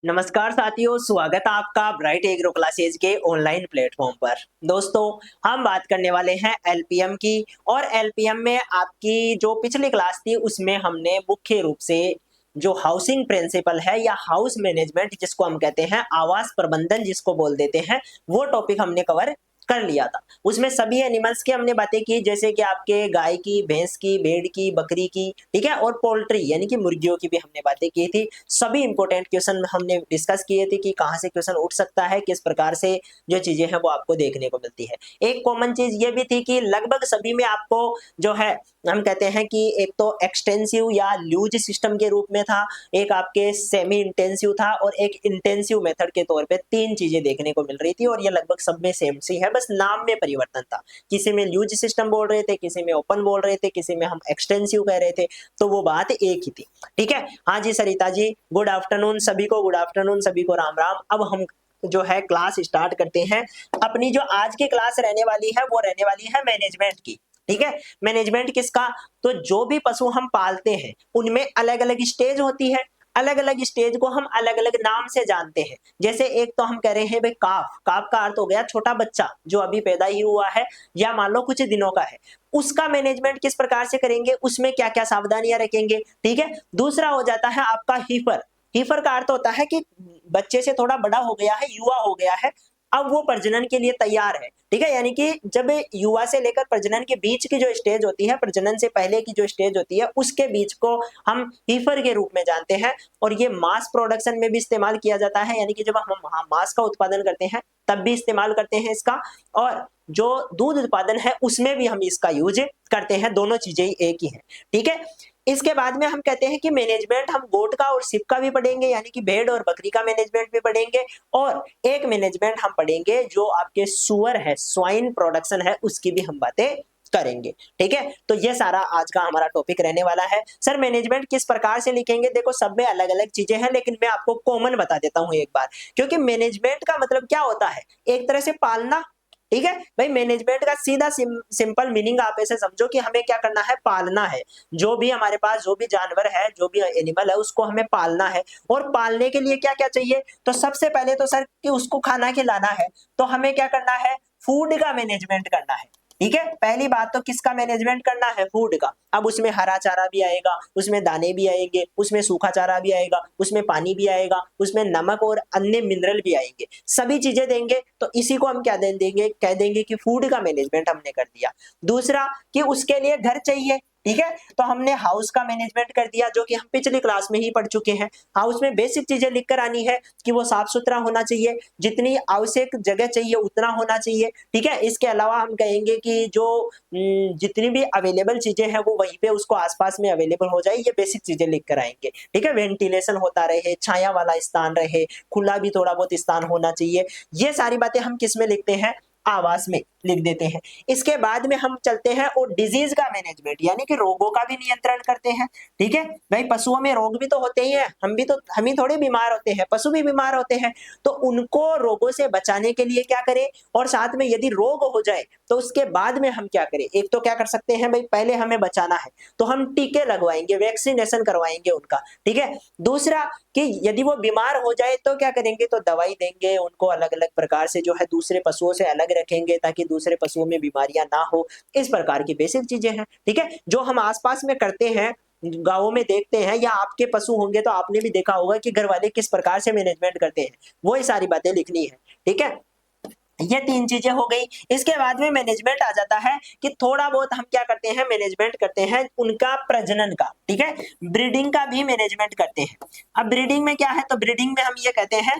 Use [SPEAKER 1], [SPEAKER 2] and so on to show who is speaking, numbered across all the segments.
[SPEAKER 1] नमस्कार साथियों, स्वागत है आपका ब्राइट एग्रो क्लासेज के ऑनलाइन प्लेटफॉर्म पर। दोस्तों, हम बात करने वाले हैं एलपीएम की और एलपीएम में आपकी जो पिछली क्लास थी उसमें हमने मुख्य रूप से जो हाउसिंग प्रिंसिपल है या हाउस मैनेजमेंट जिसको हम कहते हैं, आवास प्रबंधन जिसको बोल देते हैं, वो टॉपिक हमने कवर कर लिया था। उसमें सभी एनिमल्स की हमने बातें की, जैसे कि आपके गाय की, भैंस की, भेड़ की, बकरी की, ठीक है, और पोल्ट्री यानी कि मुर्गियों की भी हमने बातें की थी। सभी इंपॉर्टेंट क्वेश्चन हमने डिस्कस किए थे कि कहाँ से क्वेश्चन उठ सकता है, किस प्रकार से जो चीजें हैं वो आपको देखने को मिलती है। एक कॉमन चीज ये भी थी कि लगभग सभी में आपको जो है हम कहते हैं कि एक तो एक्सटेंसिव या लूज सिस्टम के रूप में था, एक आपके सेमी इंटेंसिव था और एक इंटेंसिव मेथड के तौर पे तीन चीजें देखने को मिल रही थी और ये लगभग सब में सेम सी है, बस नाम में परिवर्तन था। किसी में लूज सिस्टम बोल रहे थे, किसी में ओपन बोल रहे थे, किसी में हम एक्सटेंसिव कह रहे थे, तो वो बात एक ही थी। ठीक है। हाँ जी सरिता जी, गुड आफ्टरनून सभी को, गुड आफ्टरनून सभी को, राम राम। अब हम जो है क्लास स्टार्ट करते हैं। अपनी जो आज की क्लास रहने वाली है वो रहने वाली है मैनेजमेंट की। ठीक है। मैनेजमेंट किसका? तो जो भी पशु हम पालते हैं उनमें अलग अलग स्टेज होती है, अलग अलग स्टेज को हम अलग अलग नाम से जानते हैं। जैसे एक तो हम कह रहे हैं भाई काफ, काफ का अर्थ हो गया छोटा बच्चा जो अभी पैदा ही हुआ है या मान लो कुछ दिनों का है। उसका मैनेजमेंट किस प्रकार से करेंगे, उसमें क्या क्या सावधानियां रखेंगे। ठीक है। दूसरा हो जाता है आपका हीफर। हीफर का अर्थ होता है कि बच्चे से थोड़ा बड़ा हो गया है, युवा हो गया है, अब वो प्रजनन के लिए तैयार है। ठीक है। यानी कि जब युवा से लेकर प्रजनन के बीच की जो स्टेज होती है, प्रजनन से पहले की जो स्टेज होती है, उसके बीच को हम हीफर के रूप में जानते हैं। और ये मास प्रोडक्शन में भी इस्तेमाल किया जाता है, यानी कि जब हम मांस का उत्पादन करते हैं तब भी इस्तेमाल करते हैं इसका, और जो दूध उत्पादन है उसमें भी हम इसका यूज करते हैं। दोनों चीजें एक ही हैं। ठीक है। इसके बाद में हम कहते हैं कि मैनेजमेंट हम गोट का और सिप का भी पढ़ेंगे, यानी कि भेड़ और बकरी का मैनेजमेंट भी पढ़ेंगे, और एक मैनेजमेंट हम पढ़ेंगे जो आपके सुअर है, स्वाइन प्रोडक्शन है, उसकी भी हम बातें करेंगे। ठीक है। तो ये सारा आज का हमारा टॉपिक रहने वाला है। सर मैनेजमेंट किस प्रकार से लिखेंगे? देखो सब में अलग अलग चीजें हैं, लेकिन मैं आपको कॉमन बता देता हूं एक बार, क्योंकि मैनेजमेंट का मतलब क्या होता है? एक तरह से पालना। ठीक है भाई, मैनेजमेंट का सीधा सिंपल मीनिंग आप ऐसे समझो कि हमें क्या करना है, पालना है। जो भी हमारे पास जो भी जानवर है, जो भी एनिमल है, उसको हमें पालना है। और पालने के लिए क्या क्या चाहिए? तो सबसे पहले तो सर कि उसको खाना खिलाना है, तो हमें क्या करना है, फूड का मैनेजमेंट करना है। ठीक है। पहली बात तो किसका मैनेजमेंट करना है? फूड का। अब उसमें हरा चारा भी आएगा, उसमें दाने भी आएंगे, उसमें सूखा चारा भी आएगा, उसमें पानी भी आएगा, उसमें नमक और अन्य मिनरल भी आएंगे, सभी चीजें देंगे। तो इसी को हम क्या देंगे, कह देंगे कि फूड का मैनेजमेंट हमने कर दिया। दूसरा कि उसके लिए घर चाहिए। ठीक है। तो हमने हाउस का मैनेजमेंट कर दिया, जो कि हम पिछली क्लास में ही पढ़ चुके हैं। हाउस में बेसिक चीजें लिख कर आनी है कि वो साफ सुथरा होना चाहिए, जितनी आवश्यक जगह चाहिए उतना होना चाहिए। ठीक है। इसके अलावा हम कहेंगे कि जो जितनी भी अवेलेबल चीजें हैं वो वहीं पे उसको आसपास में अवेलेबल हो जाए, ये बेसिक चीजें लिख कर आएंगे। ठीक है। वेंटिलेशन होता रहे, छाया वाला स्थान रहे, खुला भी थोड़ा बहुत स्थान होना चाहिए। ये सारी बातें हम किस में लिखते हैं? आवास में लिख देते हैं। इसके बाद में हम चलते हैं और डिजीज का मैनेजमेंट, यानी कि रोगों का भी नियंत्रण करते हैं। ठीक है भाई, पशुओं में रोग भी तो होते ही हैं, हम ही थोड़े बीमार होते हैं, पशु भी बीमार होते हैं। तो उनको रोगों से बचाने के लिए क्या करें, और साथ में यदि रोग हो जाए तो उसके बाद में हम क्या करें? एक तो क्या कर सकते हैं भाई, पहले हमें बचाना है तो हम टीके लगवाएंगे, वैक्सीनेशन करवाएंगे उनका। ठीक है। दूसरा कि यदि वो बीमार हो जाए तो क्या करेंगे, तो दवाई देंगे उनको, अलग अलग प्रकार से जो है दूसरे पशुओं से अलग रखेंगे ताकि दूसरे पशुओं में बीमारियां ना हो। इस प्रकार की बेसिक चीजें हैं। ठीक है। जो हम आसपास में करते हैं, गांवों में देखते हैं, या आपके पशु होंगे तो आपने भी देखा होगा कि घर वाले किस प्रकार से मैनेजमेंट करते हैं, वो ही सारी बातें लिखनी है। ठीक है। ये तीन चीजें हो गई। इसके बाद में मैनेजमेंट आ जाता है कि थोड़ा बहुत हम क्या करते हैं, मैनेजमेंट करते हैं उनका प्रजनन का। ठीक है। ब्रीडिंग का भी मैनेजमेंट करते हैं। अब ब्रीडिंग में क्या है, तो ब्रीडिंग में हम ये कहते हैं,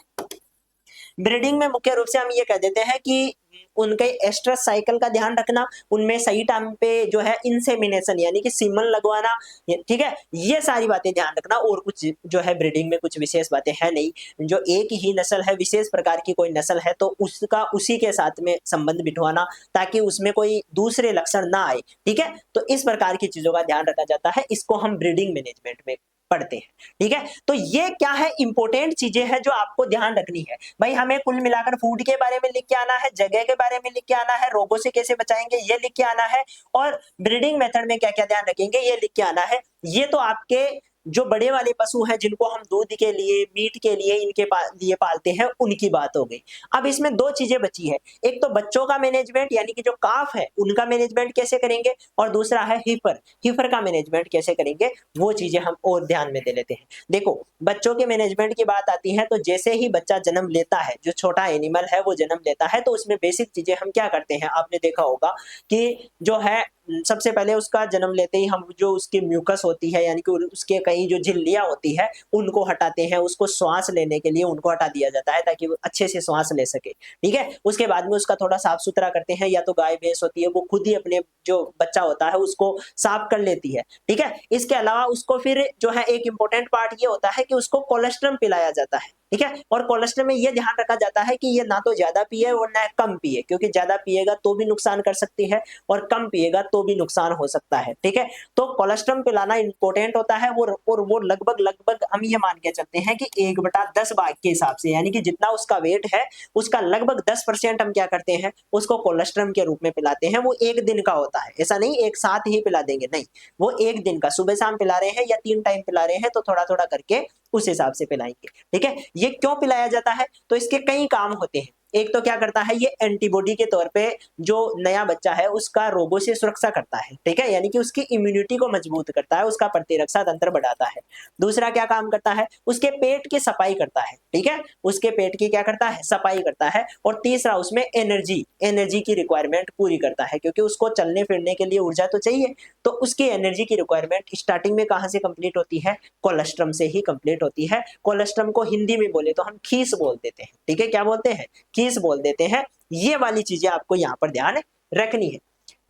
[SPEAKER 1] ब्रीडिंग में मुख्य रूप से हम ये कह देते हैं कि उनके एस्ट्रस साइकिल का ध्यान रखना, उनमें सही टाइम पे जो है इंसेमिनेशन यानी कि सीमन लगवाना। ठीक है। ये सारी बातें ध्यान रखना, और कुछ जो है ब्रीडिंग में कुछ विशेष बातें है नहीं। जो एक ही नस्ल है, विशेष प्रकार की कोई नस्ल है, तो उसका उसी के साथ में संबंध बिठवाना ताकि उसमें कोई दूसरे लक्षण ना आए। ठीक है। तो इस प्रकार की चीजों का ध्यान रखा जाता है, इसको हम ब्रीडिंग मैनेजमेंट में पढ़ते हैं। ठीक है। तो ये क्या है, इंपॉर्टेंट चीजें हैं जो आपको ध्यान रखनी है भाई। हमें कुल मिलाकर फूड के बारे में लिख के आना है, जगह के बारे में लिख के आना है, रोगों से कैसे बचाएंगे ये लिख के आना है, और ब्रीडिंग मेथड में क्या क्या ध्यान रखेंगे ये लिख के आना है। ये तो आपके जो बड़े वाले पशु हैं जिनको हम दूध के लिए, मीट के लिए इनके लिए पालते हैं, उनकी बात हो गई। अब इसमें 2 चीज़ें बची हैं, एक तो बच्चों का मैनेजमेंट यानी कि जो काफ है उनका मैनेजमेंट कैसे करेंगे और दूसरा है हीपर, हीपर का मैनेजमेंट कैसे करेंगे, वो चीज़ें हम और ध्यान में दे लेते हैं। देखो, बच्चों के मैनेजमेंट की बात आती है तो जैसे ही बच्चा जन्म लेता है, जो छोटा एनिमल है वो जन्म लेता है तो उसमें बेसिक चीज़ें हम क्या करते हैं, आपने देखा होगा कि जो है सबसे पहले उसका जन्म लेते ही हम जो उसकी म्यूकस होती है यानी कि उसके कई जो झिल्लियाँ होती है उनको हटाते हैं, उसको श्वास लेने के लिए उनको हटा दिया जाता है ताकि वो अच्छे से श्वास ले सके, ठीक है? उसके बाद में उसका थोड़ा साफ-सुथरा करते हैं, या तो गाय-भैंस होती है वो खुद ही अपने जो बच्चा होता है उसको साफ कर लेती है, ठीक है? इसके अलावा उसको फिर जो है एक इम्पोर्टेंट पार्ट ये होता है कि उसको कोलेस्ट्रम पिलाया जाता है, ठीक है? और कोलेस्ट्रम में ये ध्यान रखा जाता है कि ये ना तो ज़्यादा पिए और ना कम पिए, क्योंकि ज़्यादा पिएगा तो भी नुकसान कर सकती है और कम पिएगा तो भी नुकसान हो सकता है, ठीक है? तो कोलेस्ट्रम पिलाना इम्पोर्टेंट होता है और वो लगभग हम ये मान के चलते हैं कि 1/10 भाग के हिसाब से, यानी कि जितना उसका वेट है, उसका लगभग 10% हम क्या करते हैं, उसको कोलेस्ट्रम के रूप में पिलाते हैं। वो 1 दिन का होता है, ऐसा नहीं एक साथ ही पिला देंगे, नहीं। वो 1 दिन का, सुबह-शाम पिला रहे हैं या 3 टाइम पिला रहे हैं तो थोड़ा-थोड़ा करके उस हिसाब से पिलाएँगे, ठीक है? ये क्यों पिलाया जाता है? तो इसके कई काम होते हैं। एक तो क्या करता है, ये एंटीबॉडी के तौर पे जो नया बच्चा है उसका रोगों से सुरक्षा करता है, ठीक है? यानी कि उसकी इम्यूनिटी को मजबूत करता है, उसका प्रतिरक्षा तंत्र बढ़ाता है। दूसरा क्या काम करता है, उसके पेट की सफाई करता है, ठीक है? उसके पेट की क्या करता है, सफाई करता है। और तीसरा उसमें एनर्जी की रिक्वायरमेंट पूरी करता है, क्योंकि उसको चलने-फिरने के लिए ऊर्जा तो चाहिए, तो उसकी एनर्जी की रिक्वायरमेंट स्टार्टिंग में कहाँ से कंप्लीट होती है, कोलेस्ट्रम से ही कंप्लीट होती है। कोलेस्ट्रम को हिंदी में बोले तो हम खीस बोल देते हैं, ठीक है? क्या बोलते हैं? खीस बोल देते हैं। ये वाली चीजें आपको यहाँ पर ध्यान रखनी है।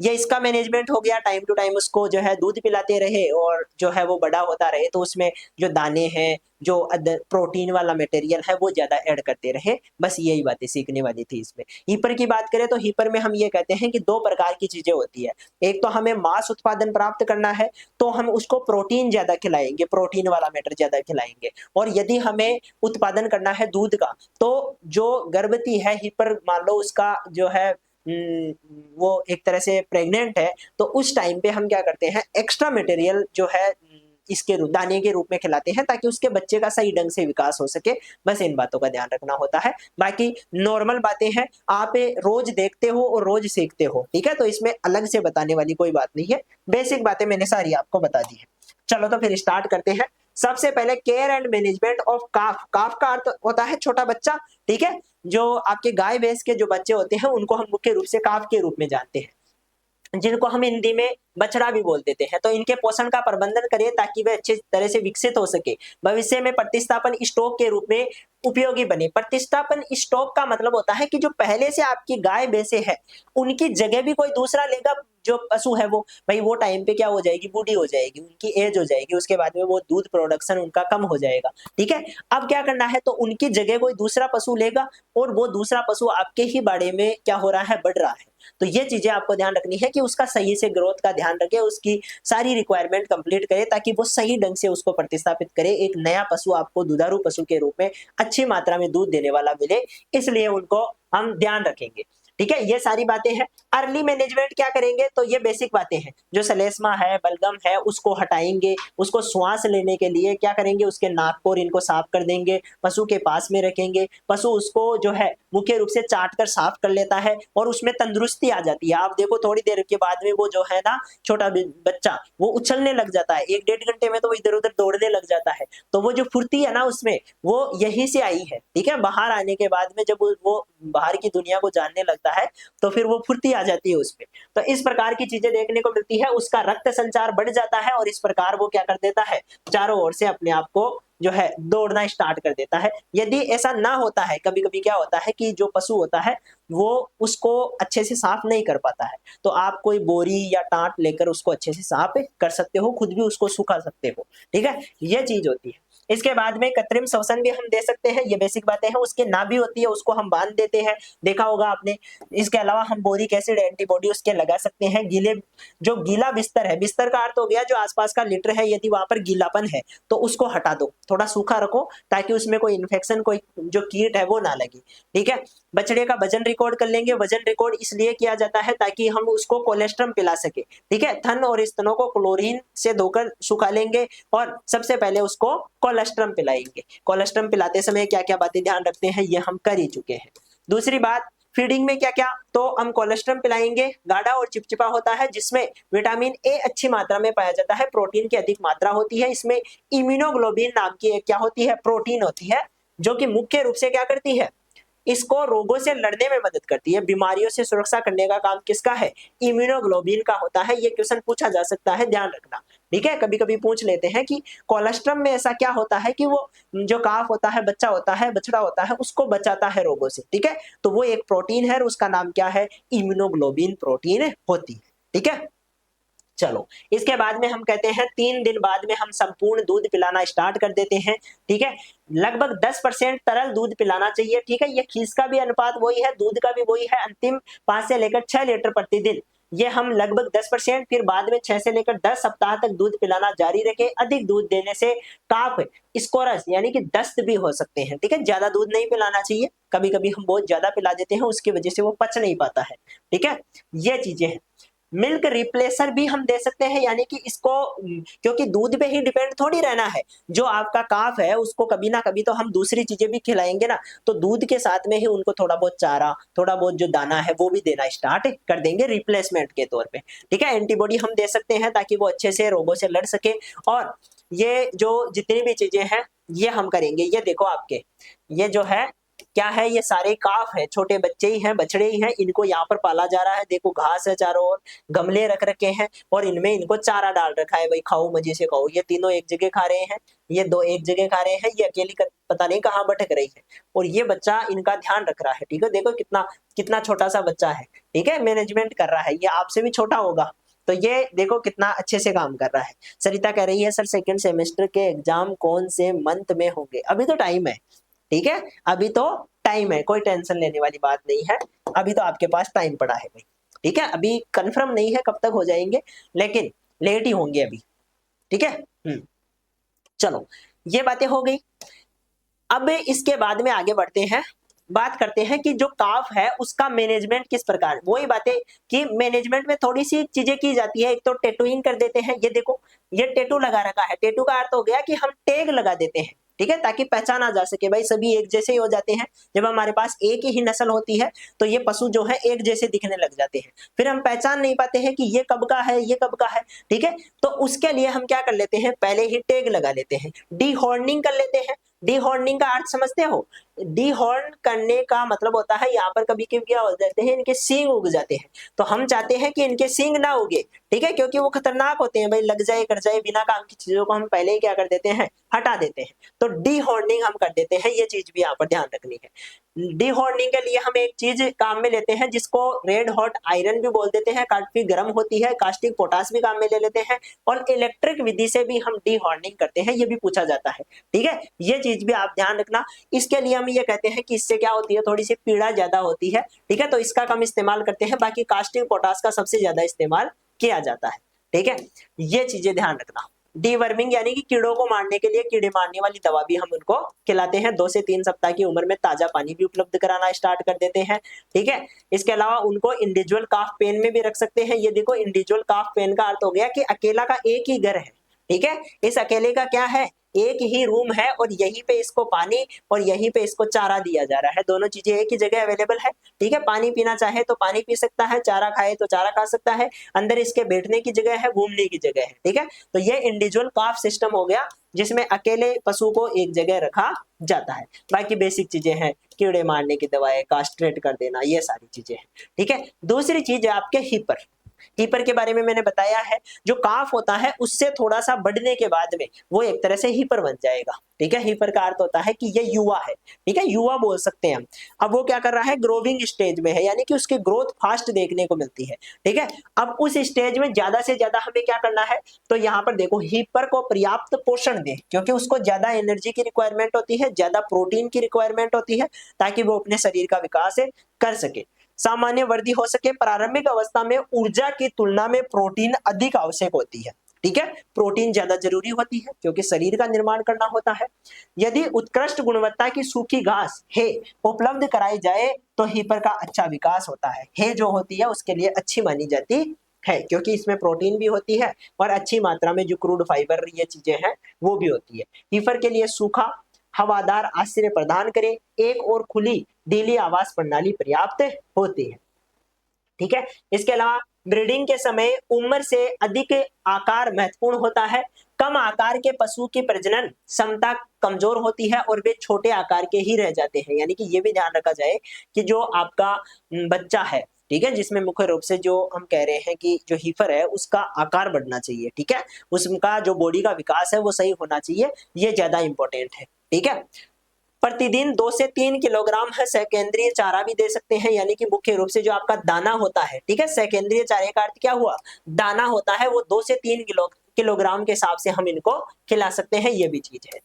[SPEAKER 1] ये इसका मैनेजमेंट हो गया, टाइम टू टाइम उसको जो है दूध पिलाते रहे और जो है वो बड़ा होता रहे, तो उसमें जो दाने हैं, जो प्रोटीन वाला मटेरियल है वो ज्यादा ऐड करते रहे। बस यही बातें सीखने वाली थी इसमें। हीपर की बात करें तो हीपर में हम ये कहते हैं कि 2 प्रकार की चीजें होती है। एक तो हमें मांस उत्पादन प्राप्त करना है तो हम उसको प्रोटीन ज्यादा खिलाएंगे, प्रोटीन वाला मैटर ज्यादा खिलाएंगे। और यदि हमें उत्पादन करना है दूध का, तो जो गर्भवती है हीपर, मान लो उसका जो है वो एक तरह से प्रेग्नेंट है, तो उस टाइम पे हम क्या करते हैं, एक्स्ट्रा मटेरियल जो है इसके दाने के रूप में खिलाते हैं ताकि उसके बच्चे का सही ढंग से विकास हो सके। बस इन बातों का ध्यान रखना होता है। बाकी नॉर्मल बातें हैं, आप रोज देखते हो और रोज सीखते हो, ठीक है? तो इसमें अलग से बताने वाली कोई बात नहीं है। बेसिक बातें मैंने सारी आपको बता दी है। चलो तो फिर स्टार्ट करते हैं। सबसे पहले केयर एंड मैनेजमेंट ऑफ काफ। काफ का अर्थ होता है छोटा बच्चा, ठीक है? जो आपके गाय भैंस के जो बच्चे होते हैं उनको हम मुख्य रूप से काफ के रूप में जानते हैं, जिनको हम हिंदी में बछड़ा भी बोल देते हैं। तो इनके पोषण का प्रबंधन करें ताकि वे अच्छे तरह से विकसित हो सके, भविष्य में प्रतिस्थापन स्टॉक के रूप में उपयोगी बने। प्रतिस्थापन स्टॉक का मतलब होता है कि जो पहले से आपकी गाय भैंसे है उनकी जगह भी कोई दूसरा लेगा। जो पशु है वो भाई वो टाइम पे क्या हो जाएगी, बूढ़ी हो जाएगी, उनकी एज हो जाएगी, उसके बाद में वो दूध प्रोडक्शन उनका कम हो जाएगा, ठीक है? अब क्या करना है, तो उनकी जगह कोई दूसरा पशु लेगा और वो दूसरा पशु आपके ही बाड़े में क्या हो रहा है, बढ़ रहा है। तो ये चीजें आपको ध्यान रखनी है कि उसका सही से ग्रोथ का ध्यान रखे, उसकी सारी रिक्वायरमेंट कंप्लीट करे ताकि वो सही ढंग से उसको प्रतिस्थापित करे। एक नया पशु आपको दुधारू पशु के रूप में अच्छी मात्रा में दूध देने वाला मिले, इसलिए उनको हम ध्यान रखेंगे, ठीक है? ये सारी बातें हैं। अर्ली मैनेजमेंट क्या करेंगे, तो ये बेसिक बातें हैं। जो सलेस्मा है, बलगम है, उसको हटाएंगे, उसको श्वास लेने के लिए क्या करेंगे, उसके नाक को और इनको साफ कर देंगे, पशु के पास में रखेंगे। पशु उसको जो है मुख्य रूप से चाट कर साफ कर लेता है और उसमें तंदुरुस्ती आ जाती है। आप देखो थोड़ी देर के बाद में वो जो है ना छोटा बच्चा वो उछलने लग जाता है, 1 डेढ़ घंटे में तो वो इधर-उधर दौड़ने लग जाता है। तो वो जो फुर्ती है ना उसमें, वो यहीं से आई है, ठीक है? बाहर आने के बाद में जब वो बाहर की दुनिया को जानने लगता है तो फिर वो फुर्ती आ जाती है उसमें। तो इस प्रकार की चीजें देखने को मिलती है, उसका रक्त संचार बढ़ जाता है और इस प्रकार वो क्या कर देता है, चारों ओर से अपने आप को जो है दौड़ना स्टार्ट कर देता है। यदि ऐसा ना होता है, कभी-कभी क्या होता है कि जो पशु होता है वो उसको अच्छे से साफ नहीं कर पाता है, तो आप कोई बोरी या टाट लेकर उसको अच्छे से साफ कर सकते हो, खुद भी उसको सुखा सकते हो, ठीक है? ये चीज होती है। इसके बाद में कृत्रिम श्वसन भी हम दे सकते हैं, ये बेसिक बातें हैं। उसकी नाभि होती है उसको हम बांध देते हैं, देखा होगा आपने। इसके अलावा हम बोरिक एसिड एंटीबॉडी उसके लगा सकते हैं। जो गीला बिस्तर है, बिस्तर का अर्थ हो गया जो आसपास का लिटर है, यदि वहां पर गीलापन है तो उसको हटा दो, थोड़ा सूखा रखो ताकि उसमें कोई इन्फेक्शन, कोई जो कीट है वो ना लगे। ठीक है, बछड़े का वजन रिकॉर्ड कर लेंगे। वजन रिकॉर्ड इसलिए किया जाता है ताकि हम उसको कोलेस्ट्रम पिला सके। ठीक है, थन और स्तनों को क्लोरीन से धोकर सुखा लेंगे और सबसे पहले उसको कोलेस्ट्रम पिलाएंगे। कोलेस्ट्रम पिलाते समय क्या क्या बातें ध्यान रखते हैं ये हम कर ही चुके हैं। दूसरी बात, फीडिंग में क्या क्या, तो हम कोलेस्ट्रम पिलाएंगे। गाढ़ा और चिपचिपा होता है जिसमें विटामिन ए अच्छी मात्रा में पाया जाता है, प्रोटीन की अधिक मात्रा होती है। इसमें इम्यूनोग्लोबिन नाम की एक क्या होती है, प्रोटीन होती है, जो कि मुख्य रूप से क्या करती है, इसको रोगों से लड़ने में मदद करती है। बीमारियों से सुरक्षा करने का काम किसका है, इम्यूनोग्लोबिन का होता है। ये क्वेश्चन पूछा जा सकता है, ध्यान रखना। ठीक है, कभी कभी पूछ लेते हैं कि कोलेस्ट्रम में ऐसा क्या होता है कि वो जो काफ होता है, बच्चा होता है, बछड़ा होता है, उसको बचाता है रोगों से। ठीक है, तो वो एक प्रोटीन है और उसका नाम क्या है, इम्यूनोग्लोबिन प्रोटीन होती है। ठीक है, चलो इसके बाद में हम कहते हैं 3 दिन बाद में हम संपूर्ण दूध पिलाना स्टार्ट कर देते हैं। ठीक है, लगभग 10% तरल दूध पिलाना चाहिए। ठीक है, ये खीस का भी अनुपात वही है, दूध का भी वही है। अंतिम 5 से लेकर 6 लीटर प्रतिदिन, ये हम लगभग 10%, फिर बाद में 6 से लेकर 10 सप्ताह तक दूध पिलाना जारी रखें। अधिक दूध देने से काफ, स्कोरस यानी कि दस्त भी हो सकते हैं। ठीक है, ज्यादा दूध नहीं पिलाना चाहिए, कभी कभी हम बहुत ज्यादा पिला देते हैं, उसकी वजह से वो पच नहीं पाता है। ठीक है, ये चीजें हैं। मिल्क रिप्लेसर भी हम दे सकते हैं, यानी कि इसको क्योंकि दूध पे ही डिपेंड थोड़ी रहना है, जो आपका काफ है उसको कभी ना कभी तो हम दूसरी चीजें भी खिलाएंगे ना, तो दूध के साथ में ही उनको थोड़ा बहुत चारा, थोड़ा बहुत जो दाना है वो भी देना स्टार्ट कर देंगे रिप्लेसमेंट के तौर पे। ठीक है, एंटीबॉडी हम दे सकते हैं ताकि वो अच्छे से रोगों से लड़ सके। और ये जो जितनी भी चीजें हैं ये हम करेंगे। ये देखो आपके, ये जो है क्या है, ये सारे काफ है, छोटे बच्चे ही हैं, बछड़े ही हैं, इनको यहाँ पर पाला जा रहा है। देखो घास है चारों ओर, गमले रख रखे हैं और इनमें इनको चारा डाल रखा है, भाई खाओ मजे से खाओ। ये तीनों एक जगह खा रहे हैं, ये दो एक जगह खा रहे हैं, ये अकेली पता नहीं कहाँ भटक रही है और ये बच्चा इनका ध्यान रख रहा है। ठीक है, देखो कितना कितना छोटा सा बच्चा है। ठीक है, मैनेजमेंट कर रहा है, ये आपसे भी छोटा होगा, तो ये देखो कितना अच्छे से काम कर रहा है। सरिता कह रही है सर सेकंड सेमेस्टर के एग्जाम कौन से मंथ में होंगे, अभी तो टाइम है। ठीक है, अभी तो टाइम है, कोई टेंशन लेने वाली बात नहीं है, अभी तो आपके पास टाइम पड़ा है भाई। ठीक है, अभी कंफर्म नहीं है कब तक हो जाएंगे, लेकिन लेट ही होंगे अभी। ठीक है, चलो ये बातें हो गई। अब इसके बाद में आगे बढ़ते हैं, बात करते हैं कि जो काफ है उसका मैनेजमेंट किस प्रकार। वही बातें कि मैनेजमेंट में थोड़ी सी चीजें की जाती है। एक तो टैटूइंग कर देते हैं, ये देखो ये टैटू लगा रखा है। टैटू का अर्थ हो गया कि हम टैग लगा देते हैं। ठीक है, ताकि पहचाना जा सके, भाई सभी एक जैसे ही हो जाते हैं। जब हमारे पास एक ही नस्ल होती है तो ये पशु जो है एक जैसे दिखने लग जाते हैं, फिर हम पहचान नहीं पाते हैं कि ये कब का है, ये कब का है। ठीक है, तो उसके लिए हम क्या कर लेते हैं, पहले ही टैग लगा लेते हैं, डी हॉर्निंग कर लेते हैं। डी हॉर्निंग का अर्थ समझते हो, डी हॉर्न करने का मतलब होता है यहाँ पर कभी कभी क्या हो जाते हैं, इनके सींग उग जाते हैं, तो हम चाहते हैं कि इनके सींग ना उगे। ठीक है, क्योंकि वो खतरनाक होते हैं, भाई लग जाए कर जाए, बिना काम की चीजों को हम पहले ही क्या कर देते हैं, हटा देते हैं, तो डी हॉर्निंग हम कर देते हैं। ये चीज भी यहाँ पर ध्यान रखनी है। डी हॉर्निंग के लिए हम एक चीज काम में लेते हैं जिसको रेड हॉट आयरन भी बोल देते हैं, काफी गर्म होती है, कास्टिक पोटास भी काम में ले लेते हैं, और इलेक्ट्रिक विधि से भी हम डी हॉर्निंग करते हैं, ये भी पूछा जाता है। ठीक है, ये चीज भी आप ध्यान रखना। इसके लिए हम ये कहते हैं कि इससे क्या होती है, थोड़ी सी पीड़ा ज्यादा होती है। ठीक है, तो इसका कम इस्तेमाल करते हैं, बाकी कास्टिक पोटास का सबसे ज्यादा इस्तेमाल किया जाता है। ठीक है, ये चीजें ध्यान रखना। डीवर्मिंग यानी कि कीड़ों को मारने के लिए कीड़े मारने वाली दवा भी हम उनको खिलाते हैं। 2 से 3 सप्ताह की उम्र में ताजा पानी भी उपलब्ध कराना स्टार्ट कर देते हैं। ठीक है, इसके अलावा उनको इंडिविजुअल काफ पेन में भी रख सकते हैं। ये देखो इंडिविजुअल काफ पेन का अर्थ हो गया कि अकेला का एक ही घर है। ठीक है, इस अकेले का क्या है, एक ही रूम है और यहीं पे इसको पानी और यहीं पे इसको चारा दिया जा रहा है, दोनों चीजें एक ही जगह अवेलेबल है। ठीक है, पानी पीना चाहे तो पानी पी सकता है, चारा खाए तो चारा खा सकता है, अंदर इसके बैठने की जगह है, घूमने की जगह है। ठीक है, तो ये इंडिविजुअल काफ सिस्टम हो गया जिसमें अकेले पशु को एक जगह रखा जाता है। बाकी बेसिक चीजें हैं, कीड़े मारने की दवाएं, कास्ट्रेट कर देना, ये सारी चीजें हैं। ठीक है, दूसरी चीज है आपके हीपर। हीपर के बारे में मैंने बताया है, जो काफ होता है उससे थोड़ा सा बढ़ने के बाद में वो एक तरह से हीपर बन जाएगा। ठीक है, हीपर का अर्थ होता है कि ये युवा है। ठीक है, युवा बोल सकते हैं हम। अब वो क्या कर रहा है, ग्रोविंग स्टेज में है, यानी कि उसकी ग्रोथ फास्ट देखने को मिलती है। ठीक है, अब उस स्टेज में ज्यादा से ज्यादा हमें क्या करना है, तो यहाँ पर देखो हीपर को पर्याप्त पोषण दे, क्योंकि उसको ज्यादा एनर्जी की रिक्वायरमेंट होती है, ज्यादा प्रोटीन की रिक्वायरमेंट होती है, ताकि वो अपने शरीर का विकास कर सके, सामान्य वृद्धि हो सके। प्रारंभिक अवस्था में ऊर्जा की तुलना में प्रोटीन अधिक आवश्यक होती है। ठीक है, प्रोटीन ज्यादा जरूरी होती है क्योंकि शरीर का निर्माण करना होता है। यदि उत्कृष्ट गुणवत्ता की सूखी घास है उपलब्ध कराई जाए तो हीपर का अच्छा विकास होता है। है जो होती है उसके लिए अच्छी मानी जाती है, क्योंकि इसमें प्रोटीन भी होती है और अच्छी मात्रा में जो क्रूड फाइबर ये चीजें हैं वो भी होती है। हीपर के लिए सूखा हवादार आश्रय प्रदान करे, एक और खुली ढीली आवास प्रणाली पर्याप्त होती है। ठीक है, इसके अलावा ब्रीडिंग के समय उम्र से अधिक आकार महत्वपूर्ण होता है। कम आकार के पशु की प्रजनन क्षमता कमजोर होती है और वे छोटे आकार के ही रह जाते हैं। यानी कि ये भी ध्यान रखा जाए कि जो आपका बच्चा है, ठीक है, जिसमें मुख्य रूप से जो हम कह रहे हैं कि जो हीफर है उसका आकार बढ़ना चाहिए। ठीक है, उसका जो बॉडी का विकास है वो सही होना चाहिए, ये ज्यादा इंपॉर्टेंट है। ठीक है, प्रतिदिन 2 से 3 किलोग्राम है सेकेंद्रीय चारा भी दे सकते हैं, यानी कि मुख्य रूप से जो आपका दाना होता है, ठीक है, सेकेंद्रीय चारे का अर्थ क्या हुआ, दाना होता है, वो 2 से 3 किलोग्राम के हिसाब से हम इनको खिला सकते हैं, ये भी चीज है।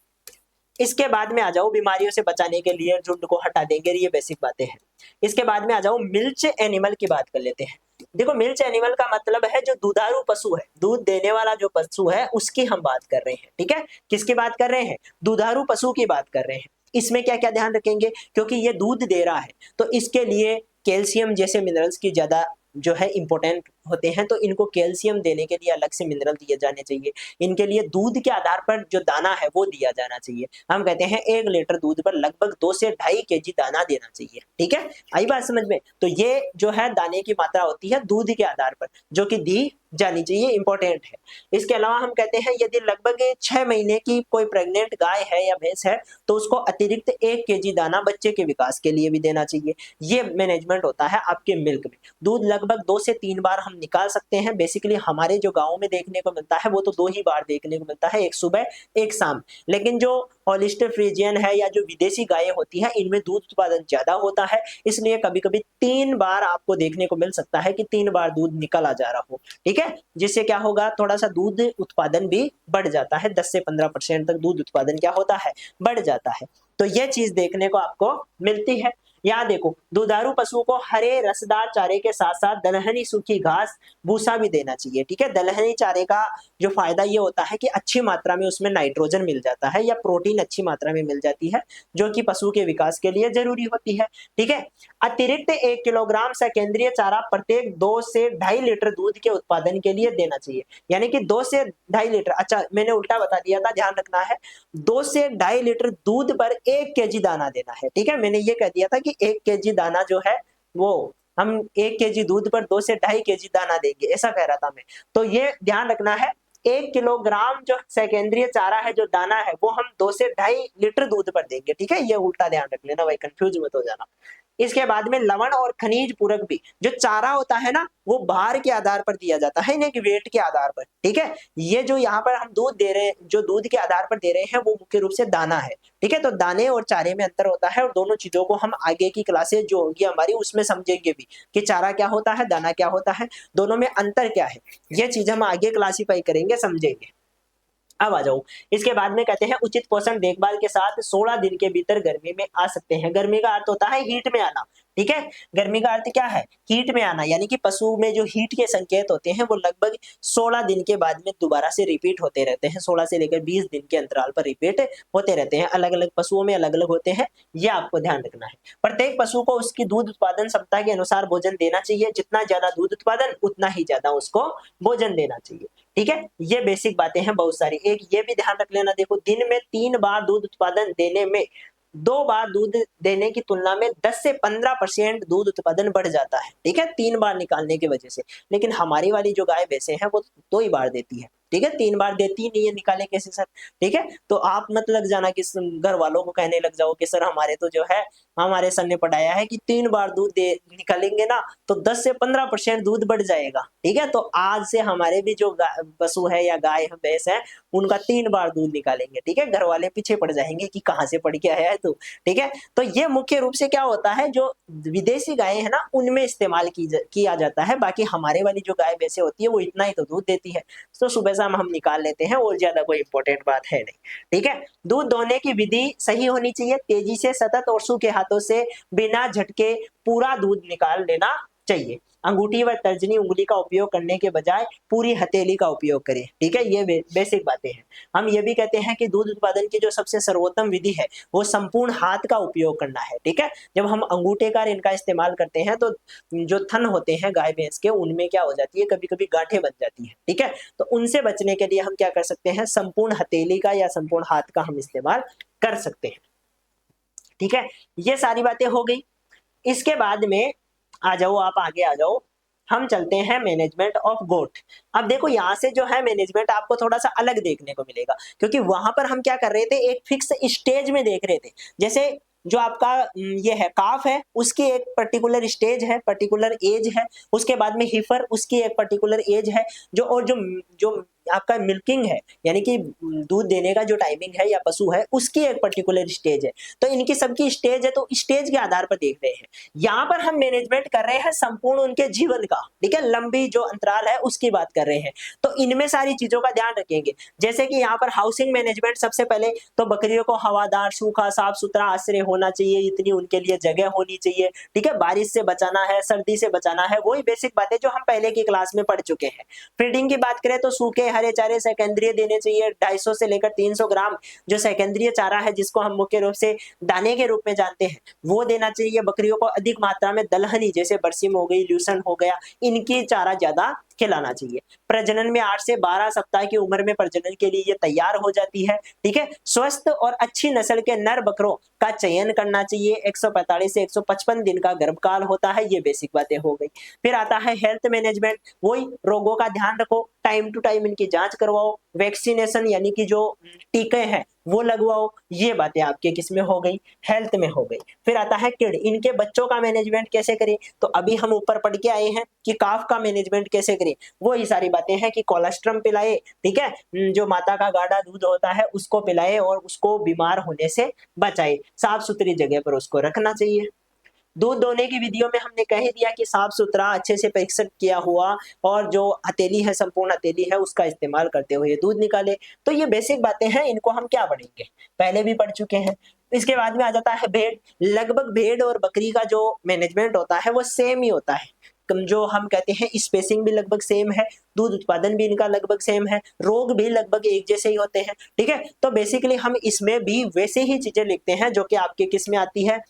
[SPEAKER 1] इसके बाद में आ जाओ बीमारियों से बचाने के लिए झुंड को हटा देंगे, ये बेसिक बातें हैं। इसके बाद में आ जाओ मिल्च एनिमल की बात कर लेते हैं। देखो मिल्च एनिमल का मतलब है जो दुधारू पशु है, दूध देने वाला जो पशु है उसकी हम बात कर रहे हैं। ठीक है, किसकी बात कर रहे हैं, दुधारू पशु की बात कर रहे हैं। इसमें क्या क्या ध्यान रखेंगे, क्योंकि ये दूध दे रहा है तो इसके लिए कैल्शियम जैसे मिनरल्स की ज्यादा जो है इंपॉर्टेंट होते हैं, तो इनको कैल्शियम देने के लिए अलग से मिनरल दिए जाने चाहिए। इनके लिए दूध के आधार पर जो दाना है वो दिया जाना चाहिए। हम कहते हैं 1 लीटर दूध पर लगभग 2 से 2.5 केजी दाना देना चाहिए। ठीक है, आई बात समझ में, तो ये जो है दाने की मात्रा होती है दूध के आधार पर जो कि दी जानी चाहिए, इंपॉर्टेंट है। इसके अलावा हम कहते हैं यदि लगभग 6 महीने की कोई प्रेग्नेंट गाय है या भैंस है तो उसको अतिरिक्त 1 केजी दाना बच्चे के विकास के लिए भी देना चाहिए। ये मैनेजमेंट होता है आपके मिल्क में। दूध लगभग 2 से 3 बार हम निकाल सकते हैं। बेसिकली हमारे जो गाँव में देखने को मिलता है वो तो 2 ही बार देखने को मिलता है, एक सुबह एक शाम। लेकिन जो हॉलिस्टर फ्रीजियन है या जो विदेशी गायें होती है इनमें दूध उत्पादन ज्यादा होता है, इसलिए कभी कभी 3 बार आपको देखने को मिल सकता है कि 3 बार दूध निकल जा रहा हो। ठीक है, जिससे क्या होगा, थोड़ा सा दूध उत्पादन भी बढ़ जाता है, 10 से 15% तक दूध उत्पादन क्या होता है, बढ़ जाता है। तो ये चीज देखने को आपको मिलती है। यहाँ देखो दुधारू पशुओं को हरे रसदार चारे के साथ साथ दलहनी सूखी घास भूसा भी देना चाहिए। ठीक है, दलहनी चारे का जो फायदा ये होता है कि अच्छी मात्रा में उसमें नाइट्रोजन मिल जाता है या प्रोटीन अच्छी मात्रा में मिल जाती है, जो कि पशु के विकास के लिए जरूरी होती है। ठीक है, अतिरिक्त 1 किलोग्राम सेकेंद्रीय चारा प्रत्येक 2 से 2.5 लीटर दूध के उत्पादन के लिए देना चाहिए। यानी कि 2 से 2.5 लीटर, अच्छा मैंने उल्टा बता दिया था, ध्यान रखना है, 2 से 2.5 लीटर दूध पर 1 केजी दाना देना है। ठीक है, मैंने ये कह दिया था कि 1 केजी दाना जो है वो हम 1 केजी दूध पर 2 से 2.5 केजी दाना देंगे, ऐसा कह रहा था मैं। तो ये ध्यान रखना है, 1 किलोग्राम जो सेकेंद्रीय चारा है, जो दाना है, वो हम 2 से 2.5 लीटर दूध पर देंगे। ठीक है, ये उल्टा ध्यान रख लेना भाई, कंफ्यूज मत हो जाना। इसके बाद में लवण और खनिज पूरक भी, जो चारा होता है ना वो भार के आधार पर दिया जाता है, नहीं कि वेट के आधार पर। ठीक है, ये जो यहाँ पर हम दूध दे रहे हैं, जो दूध के आधार पर दे रहे हैं वो मुख्य रूप से दाना है। ठीक है, तो दाने और चारे में अंतर होता है और दोनों चीजों को हम आगे की क्लासेज जो होगी हमारी उसमें समझेंगे भी कि चारा क्या होता है, दाना क्या होता है, दोनों में अंतर क्या है, ये चीज हम आगे क्लासीफाई करेंगे, समझेंगे। अब आ जाओ, इसके बाद में कहते हैं उचित पोषण देखभाल के साथ 16 दिन के भीतर गर्मी में आ सकते हैं। गर्मी का अर्थ होता है हीट में आना। ठीक है, गर्मी का अर्थ क्या है, हीट में आना, यानी कि पशु में जो हीट के संकेत होते हैं वो लगभग 16 दिन के बाद में दोबारा से रिपीट होते रहते हैं। 16 से लेकर 20 दिन के अंतराल पर रिपीट होते रहते हैं, अलग अलग पशुओं में अलग अलग होते हैं, ये आपको ध्यान रखना है। प्रत्येक पशु को उसकी दूध उत्पादन क्षमता के अनुसार भोजन देना चाहिए, जितना ज्यादा दूध उत्पादन उतना ही ज्यादा उसको भोजन देना चाहिए। ठीक है, ये बेसिक बातें हैं बहुत सारी। एक ये भी ध्यान रख लेना, देखो दिन में 3 बार दूध उत्पादन देने में 2 बार दूध देने की तुलना में 10 से 15% दूध उत्पादन बढ़ जाता है। ठीक है, 3 बार निकालने की वजह से, लेकिन हमारी वाली जो गाय भैंसे हैं वो 2 ही बार देती है। ठीक है, 3 बार देती नहीं है, निकाले कैसे सर? ठीक है, तो आप मत लग जाना कि घर वालों को कहने लग जाओ कि सर हमारे तो जो है हमारे सर ने पढ़ाया है कि 3 बार दूध दे निकालेंगे ना तो 10 से 15% दूध बढ़ जाएगा। ठीक है, तो आज से हमारे भी जो पशु है या गाय है भैंस है उनका 3 बार दूध निकालेंगे। ठीक है, घर वाले पीछे पड़ जाएंगे कि कहाँ से पढ़ के आया है तू। ठीक है, तो ये मुख्य रूप से क्या होता है, जो विदेशी गाय है ना उनमें इस्तेमाल किया जाता है। बाकी हमारे वाली जो गाय भैंसे होती है वो इतना ही तो दूध देती है, तो सुबह शाम हम निकाल लेते हैं और ज्यादा कोई इंपॉर्टेंट बात है नहीं। ठीक है, दूध दोहने की विधि सही होनी चाहिए, तेजी से, सतत और सूखे हाथों से बिना झटके पूरा दूध निकाल लेना चाहिए। अंगूठी व तर्जनी उंगली का उपयोग करने के बजाय पूरी हथेली का उपयोग करें। ठीक है, ये बेसिक बातें हैं। हम ये भी कहते हैं कि दूध उत्पादन की जो सबसे सर्वोत्तम विधि है वो संपूर्ण हाथ का उपयोग करना है। ठीक है, जब हम अंगूठेकार इनका इस्तेमाल करते हैं तो जो थन होते हैं गाय भैंस के उनमें क्या हो जाती है, कभी कभी गांठें बन जाती है। ठीक है, तो उनसे बचने के लिए हम क्या कर सकते हैं, संपूर्ण हथेली का या संपूर्ण हाथ का हम इस्तेमाल कर सकते हैं। ठीक है, ये सारी बातें हो गई। इसके बाद में आ जाओ, आप आगे आ जाओ, हम चलते हैं मैनेजमेंट ऑफ गोट। अब देखो यहाँ से जो है मैनेजमेंट आपको थोड़ा सा अलग देखने को मिलेगा, क्योंकि वहां पर हम क्या कर रहे थे, एक फिक्स स्टेज में देख रहे थे। जैसे जो आपका ये है काफ है, उसकी एक पर्टिकुलर स्टेज है, पर्टिकुलर एज है। उसके बाद में हीफर, उसकी एक पर्टिकुलर एज है। जो और जो जो आपका मिल्किंग है, यानी कि दूध देने का जो टाइमिंग है या पशु है, उसकी एक पर्टिकुलर स्टेज है। तो इनकी सबकी स्टेज है, तो स्टेज के आधार पर देख रहे हैं। यहाँ पर हम मैनेजमेंट कर रहे हैं संपूर्ण उनके जीवन का। ठीक है, लंबी जो अंतराल है उसकी बात कर रहे हैं, तो इनमें सारी चीजों का ध्यान रखेंगे। जैसे कि यहाँ पर हाउसिंग मैनेजमेंट, सबसे पहले तो बकरियों को हवादार, सूखा, साफ सुथरा आश्रय होना चाहिए, इतनी उनके लिए जगह होनी चाहिए। ठीक है, बारिश से बचाना है, सर्दी से बचाना है, वही बेसिक बातें जो हम पहले की क्लास में पढ़ चुके हैं। फीडिंग की बात करें तो सूखे हरे चारे सेकेंद्रीय देने चाहिए, 250 से लेकर 300 ग्राम जो सेकेंद्रीय चारा है, जिसको हम मुख्य रूप से दाने के रूप में जानते हैं, वो देना चाहिए। बकरियों को अधिक मात्रा में दलहनी, जैसे बरसीम हो गई, ल्यूसन हो गया, इनकी चारा ज्यादा खिलाना चाहिए। प्रजनन में 8 से 12 सप्ताह की उम्र में प्रजनन के लिए ये तैयार हो जाती है। ठीक है, स्वस्थ और अच्छी नस्ल के नर बकरों का चयन करना चाहिए। 145 से 155 दिन का गर्भकाल होता है। ये बेसिक बातें हो गई। फिर आता है हेल्थ मैनेजमेंट, वही रोगों का ध्यान रखो, टाइम टू टाइम इनकी जांच करवाओ, वैक्सीनेशन यानी कि जो टीके हैं वो लगवाओ। ये बातें आपके किस में हो गई, हेल्थ में हो गई। फिर आता है किड, इनके बच्चों का मैनेजमेंट कैसे करें, तो अभी हम ऊपर पढ़ के आए हैं कि काफ का मैनेजमेंट कैसे करें, वो ही सारी बातें हैं कि कोलेस्ट्रम पिलाए। ठीक है, जो माता का गाढ़ा दूध होता है उसको पिलाए और उसको बीमार होने से बचाए, साफ सुथरी जगह पर उसको रखना चाहिए। दूध दोहने की विधियों में हमने कह ही दिया कि साफ सुथरा, अच्छे से परीक्षण किया हुआ और जो हथेली है, संपूर्ण हथेली है, उसका इस्तेमाल करते हुए दूध निकाले। तो ये बेसिक बातें हैं, इनको हम क्या पढ़ेंगे, पहले भी पढ़ चुके हैं। इसके बाद में आ जाता है भेड़। लगभग भेड़ और बकरी का जो मैनेजमेंट होता है वो सेम ही होता है। जो हम कहते हैं स्पेसिंग भी लगभग सेम है, दूध उत्पादन भी इनका लगभग सेम है, रोग भी लगभग एक जैसे ही होते हैं। ठीक है, तो बेसिकली हम इसमें भी वैसे ही चीजें लिखते हैं जो कि आपके किस में आती है,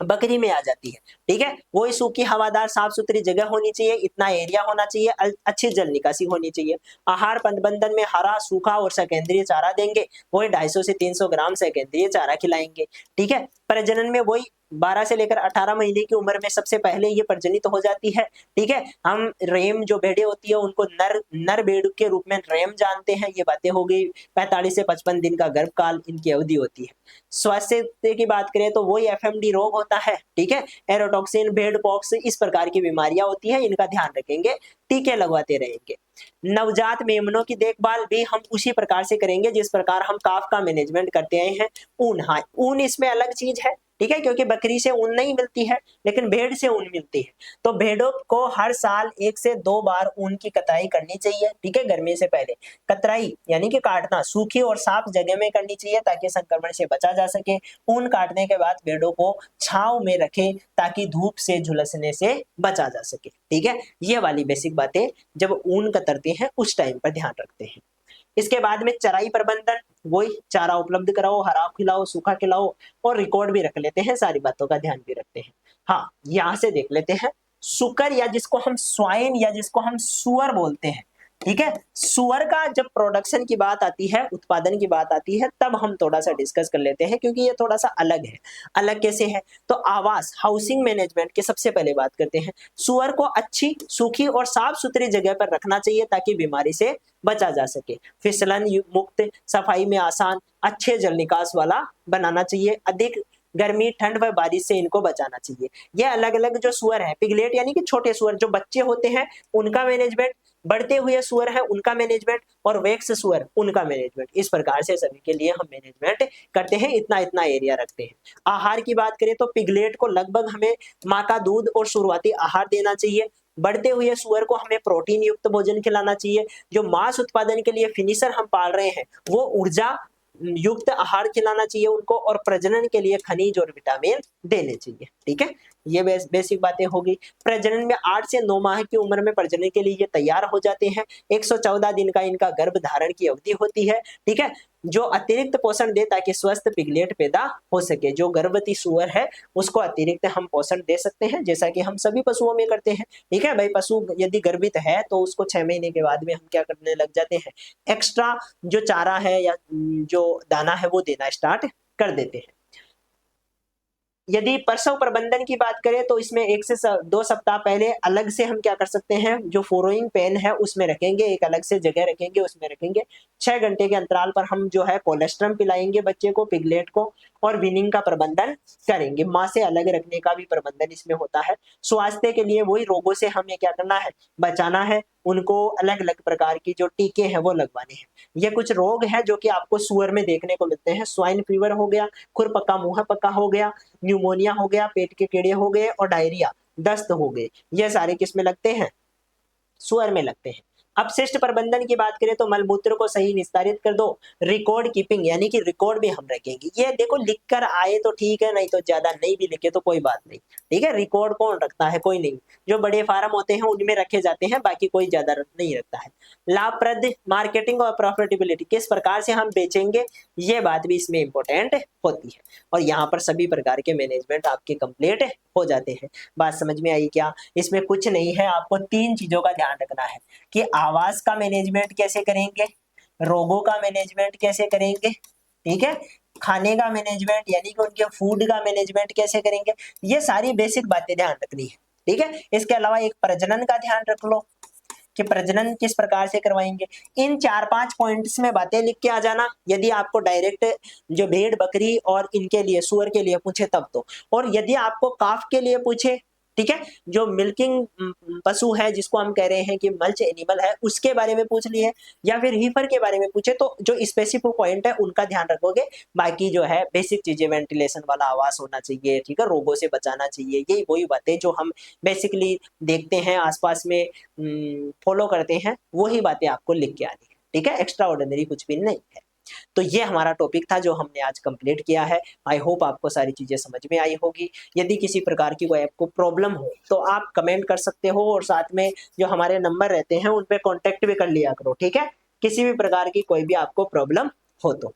[SPEAKER 1] बकरी में आ जाती है। ठीक है, वही सूखी हवादार साफ सुथरी जगह होनी चाहिए, इतना एरिया होना चाहिए, अच्छी जल निकासी होनी चाहिए। आहार प्रबंधन में हरा, सूखा और सेकेंद्रीय चारा देंगे, वही 250 से 300 ग्राम सेकेंद्रीय चारा खिलाएंगे। ठीक है, प्रजनन में वही 12 से लेकर 18 महीने की उम्र में सबसे पहले ये प्रजनित हो जाती है। ठीक है, हम रेम जो भेड़े होती है उनको नर भेड़ के रूप में रेम जानते हैं। ये बातें हो गई। 45 से 55 दिन का गर्भकाल इनकी अवधि होती है। स्वास्थ्य की बात करें तो वही एफएमडी रोग होता है। ठीक है, एरोटॉक्सिन, भेड़ पॉक्स, इस प्रकार की बीमारियां होती है, इनका ध्यान रखेंगे, टीके लगवाते रहेंगे। नवजात मेमनों की देखभाल भी हम उसी प्रकार से करेंगे जिस प्रकार हम काफ का मैनेजमेंट करते आए हैं। ऊन, हाँ ऊन इसमें अलग चीज है। ठीक है, क्योंकि बकरी से ऊन नहीं मिलती है लेकिन भेड़ से ऊन मिलती है। तो भेड़ों को हर साल 1 से 2 बार ऊन की कताई करनी चाहिए। ठीक है, गर्मी से पहले कतराई यानी कि काटना सूखी और साफ जगह में करनी चाहिए ताकि संक्रमण से बचा जा सके। ऊन काटने के बाद भेड़ों को छांव में रखें ताकि धूप से झुलसने से बचा जा सके। ठीक है, ये वाली बेसिक बातें जब ऊन कतरते हैं उस टाइम पर ध्यान रखते हैं। इसके बाद में चराई प्रबंधन, वही चारा उपलब्ध कराओ, हरा खिलाओ, सूखा खिलाओ और रिकॉर्ड भी रख लेते हैं, सारी बातों का ध्यान भी रखते हैं। हाँ, यहाँ से देख लेते हैं सुकर या जिसको हम स्वाइन या जिसको हम सुअर बोलते हैं। ठीक है। सुअर का जब प्रोडक्शन की बात आती है, उत्पादन की बात आती है, तब हम थोड़ा सा डिस्कस कर लेते हैं, क्योंकि ये थोड़ा सा अलग है। अलग कैसे है? तो आवास, हाउसिंग मैनेजमेंट की सबसे पहले बात करते हैं। सुअर को अच्छी, सूखी और साफ सुथरी जगह पर रखना चाहिए ताकि बीमारी से बचा जा सके। फिसलन मुक्त, सफाई में आसान, अच्छे जल निकास वाला बनाना चाहिए। अधिक गर्मी, ठंड व बारिश से इनको बचाना चाहिए। ये अलग अलग जो सुअर है, पिगलेट यानी कि छोटे सुअर जो बच्चे होते हैं उनका मैनेजमेंट, बढ़ते हुए सुअर है उनका मैनेजमेंट, और वैक्स सुअर उनका मैनेजमेंट। इस प्रकार से सभी के लिए हम मैनेजमेंट करते हैं, इतना इतना एरिया रखते हैं। आहार की बात करें तो पिगलेट को लगभग हमें माँ का दूध और शुरुआती आहार देना चाहिए। बढ़ते हुए सुअर को हमें प्रोटीन युक्त भोजन खिलाना चाहिए। जो मांस उत्पादन के लिए फिनिशर हम पाल रहे हैं वो ऊर्जा युक्त आहार खिलाना चाहिए उनको, और प्रजनन के लिए खनिज और विटामिन देने चाहिए। ठीक है, ये बेसिक बातें होगी। प्रजनन में 8 से 9 माह की उम्र में प्रजनन के लिए ये तैयार हो जाते हैं। 114 दिन का इनका गर्भ धारण की अवधि होती है। ठीक है, जो अतिरिक्त पोषण दे ताकि स्वस्थ पिगलेट पैदा हो सके। जो गर्भवती सुअर है उसको अतिरिक्त हम पोषण दे सकते हैं, जैसा कि हम सभी पशुओं में करते हैं। ठीक है भाई, पशु यदि गर्भित है तो उसको 6 महीने के बाद में हम क्या करने लग जाते हैं, एक्स्ट्रा जो चारा है या जो दाना है वो देना स्टार्ट कर देते हैं। यदि प्रसव प्रबंधन की बात करें तो इसमें 1 से 2 सप्ताह पहले अलग से हम क्या कर सकते हैं, जो फोरोइंग पेन है उसमें रखेंगे, एक अलग से जगह रखेंगे, उसमें रखेंगे। 6 घंटे के अंतराल पर हम जो है कोलेस्ट्रम पिलाएंगे बच्चे को, पिगलेट को, और विनिंग का प्रबंधन करेंगे। माँ से अलग रखने का भी प्रबंधन इसमें होता है। स्वास्थ्य के लिए वही रोगों से हमें क्या करना है, बचाना है। उनको अलग अलग प्रकार की जो टीके हैं वो लगवाने हैं। ये कुछ रोग हैं जो कि आपको सुअर में देखने को मिलते हैं। स्वाइन फीवर हो गया, खुरपक्का मुंह पक्का हो गया, न्यूमोनिया हो गया, पेट के कीड़े हो गए, और डायरिया, दस्त हो गए। ये सारे किस में लगते हैं, सुअर में लगते हैं। अपशिष्ट प्रबंधन की बात करें तो मलमूत्र को सही निस्तारित कर दो। रिकॉर्ड कीपिंग यानी कि रिकॉर्ड भी हम रखेंगे। ये देखो लिख कर आए तो ठीक है, नहीं तो ज्यादा नहीं भी लिखे तो कोई बात नहीं। ठीक है, रिकॉर्ड कौन रखता है, कोई नहीं। जो बड़े फार्म होते हैं उनमें रखे जाते हैं, बाकी कोई ज्यादा नहीं रखता है। लाभप्रद मार्केटिंग और प्रॉफिटेबिलिटी, किस प्रकार से हम बेचेंगे, ये बात भी इसमें इंपॉर्टेंट होती है। और यहाँ पर सभी प्रकार के मैनेजमेंट आपके कंप्लीट हो जाते हैं। बात समझ में आई क्या? इसमें कुछ नहीं है, आपको 3 चीजों का ध्यान रखना है कि आवास का मैनेजमेंट कैसे करेंगे, रोगों का मैनेजमेंट कैसे करेंगे, ठीक है, खाने का मैनेजमेंट यानी कि उनके फूड का मैनेजमेंट कैसे करेंगे। ये सारी बेसिक बातें ध्यान रखनी है। ठीक है, इसके अलावा एक प्रजनन का ध्यान रख लो कि प्रजनन किस प्रकार से करवाएंगे। इन 4-5 पॉइंट्स में बातें लिख के आ जाना, यदि आपको डायरेक्ट जो भेड़ बकरी और इनके लिए सुअर के लिए पूछे तब तो। और यदि आपको काफ के लिए पूछे, ठीक है, जो मिल्किंग पशु है जिसको हम कह रहे हैं कि मल्च एनिमल है, उसके बारे में पूछ लिए, या फिर हीफर के बारे में पूछे, तो जो स्पेसिफिक पॉइंट है उनका ध्यान रखोगे। बाकी जो है बेसिक चीजें, वेंटिलेशन वाला आवास होना चाहिए, ठीक है, रोगों से बचाना चाहिए, यही वही बातें जो हम बेसिकली देखते हैं आसपास में, फॉलो करते हैं, वही बातें आपको लिख के आनी है। ठीक है, एक्स्ट्रा ऑर्डिनरी कुछ भी नहीं है। तो ये हमारा टॉपिक था जो हमने आज कंप्लीट किया है। आई होप आपको सारी चीजें समझ में आई होगी। यदि किसी प्रकार की कोई आपको प्रॉब्लम हो तो आप कमेंट कर सकते हो, और साथ में जो हमारे नंबर रहते हैं उन पे कांटेक्ट भी कर लिया करो। ठीक है, किसी भी प्रकार की कोई भी आपको प्रॉब्लम हो तो।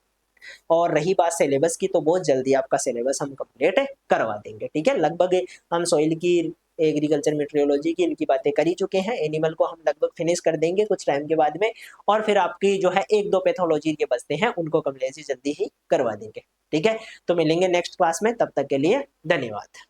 [SPEAKER 1] और रही बात सिलेबस की, तो बहुत जल्दी आपका सिलेबस हम कंप्लीट करवा देंगे। ठीक है, लगभग हम सॉइल की, एग्रीकल्चर मेट्रियोलॉजी की इनकी बातें कर ही चुके हैं। एनिमल को हम लगभग फिनिश कर देंगे कुछ टाइम के बाद में, और फिर आपकी जो है 1-2 पैथोलॉजी के बचते हैं उनको कम्प्लीटली जल्दी ही करवा देंगे। ठीक है, तो मिलेंगे नेक्स्ट क्लास में, तब तक के लिए धन्यवाद।